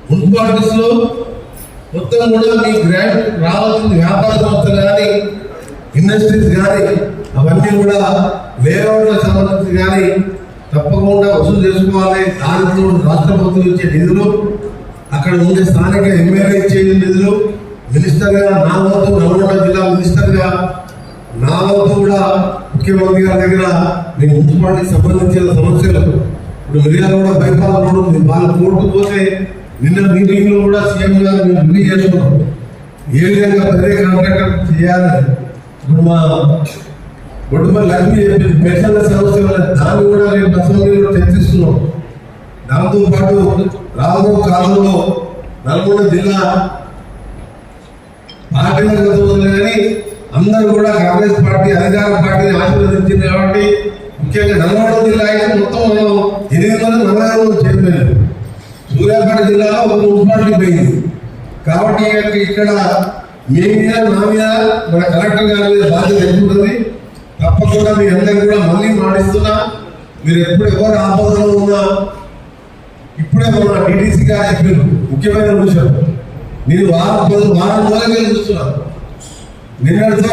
మున్సిపాలిటీస్లో మొత్తం కూడా మీ గ్రాంట్ రావాల్సింది వ్యాపార సంస్థలు కానీ ఇండస్ట్రీస్ కానీ అవన్నీ కూడా లేఅవుట్లకు సంబంధించి కానీ తప్పకుండా వసూలు చేసుకోవాలి. దానితో రాష్ట్ర ప్రభుత్వం ఇచ్చే నిధులు, అక్కడ ఉండే స్థానిక ఎమ్మెల్యే ఇచ్చే నిధులు, మినిస్టర్గా నా వంతు నల్గొండ జిల్లా మినిస్టర్గా నా వంతు కూడా ముఖ్యమంత్రి గారి దగ్గర మీ మున్సిపాలిటీకి సంబంధించిన సమస్యలు ఇప్పుడు మిర్యాలగూడ బైపాస్ రోడ్డు ఉంది, వాళ్ళు కోర్టు పోతే నిన్న మీటింగ్ లో కూడా సీఎం గారు మేము రివ్యూ చేసుకున్నాం ఏ విధంగా ప్రతి కాంట్రాక్టర్ చేయాలి. ఇప్పుడు మా గొడ్డుపల్లి లక్ష్మి చెప్పింది పెన్షన్ల సమస్య, దాన్ని కూడా రేపు అసెంబ్లీలో చర్చిస్తున్నాం. దాంతో పాటు రాబో కాలంలో నల్గొండ జిల్లా పార్టీలకు కానీ అందరూ కూడా కాంగ్రెస్ పార్టీ అధికార పార్టీని ఆశీర్వదించింది కాబట్టి ముఖ్యంగా నల్గొండ జిల్లా అయితే మొత్తం మనం 8 మంది నల్లగొండ చేరిపోయారు. సూర్యాపేట జిల్లాలో ఒక మున్సిపాలిటీ పోయింది కాబట్టి ఇక్కడ మీ మీద నా మీద మన కలెక్టర్ గారి మీద బాధ్యత ఎక్కుంటుంది. తప్పకుండా మీ అందరికీ కూడా మళ్ళీ మాటిస్తున్నా, మీరు ఎప్పుడు ఎవరు ఆపదలో ఉన్నా ఇప్పుడే మన డిటిసి గారు చెప్పారు ముఖ్యమైన విషయం. నేను వారం రోజులకే చూస్తున్నాను. నిన్నటితో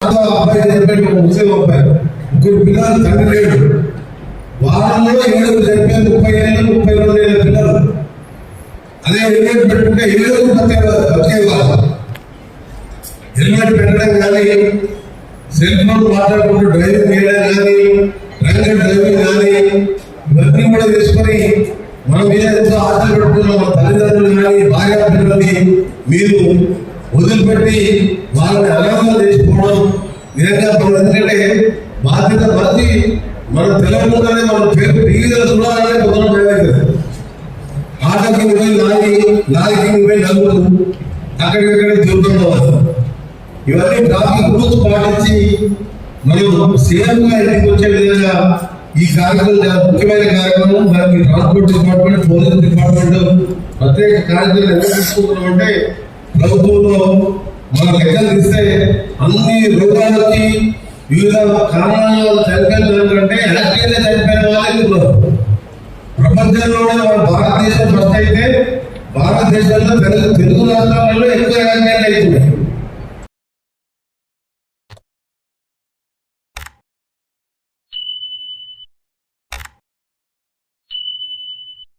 అబ్బాయి చనిపోయి ఒక ముస్లిం అబ్బాయి, 3 పిల్లలు తండ్రి లేడు. వారంలో 7 చనిపోయి 30 ఏళ్ళు 32 ఏళ్ళ పిల్లలు. అదే హెల్మెట్ పెట్టుకుంటే 7 బతికేవాళ్ళు. హెల్మెట్ పెట్టడం కానీ, సెల్ ఫోన్ మాట్లాడుకుంటూ డ్రైవింగ్ చేయడం కానీ, డ్రంక్ డ్రైవింగ్ కానీ ఇవన్నీ కూడా తీసుకొని మనం ఏదైతే ఆశలు పెట్టుకున్నాం మన తల్లిదండ్రులు కానీ భార్య పిల్లలని మీరు వదిలిపెట్టి వాళ్ళని అనాథాలు చేసుకోవడం నిజంగా మనం ఎందుకంటే బాధ్యత మర్చి మనం తెలియకుండానే మన పేరు టీవీలో చూడాలంటే పొద్దున భయమవుతుంది. ఆటకి పోయి లారీకి పోయి నలుగురు అక్కడికక్కడే తిరుగుతుండవచ్చు. ఇవన్నీ ట్రాఫిక్ రూల్స్ పాటించి మనం సేఫ్గా ఇంటికి వచ్చే విధంగా ఈ కార్యక్రమం ముఖ్యమైన కార్యక్రమం. దానికి ట్రాన్స్పోర్ట్ డిపార్ట్మెంట్, పోలీస్ డిపార్ట్మెంట్ ప్రత్యేక కార్యక్రమం ఎలా తీసుకుంటున్నాం అంటే ప్రభుత్వంలో మన లెక్కలు తీస్తే అన్ని రోగాలకి వివిధ కారణాలు చనిపోయిన కంటే యాక్టివ్గా చనిపోయిన వాళ్ళే ప్రపంచంలోనే మన భారతదేశం ఫస్ట్ అయితే భారతదేశంలో తెలుగు రాష్ట్రాలలో ఎక్కువ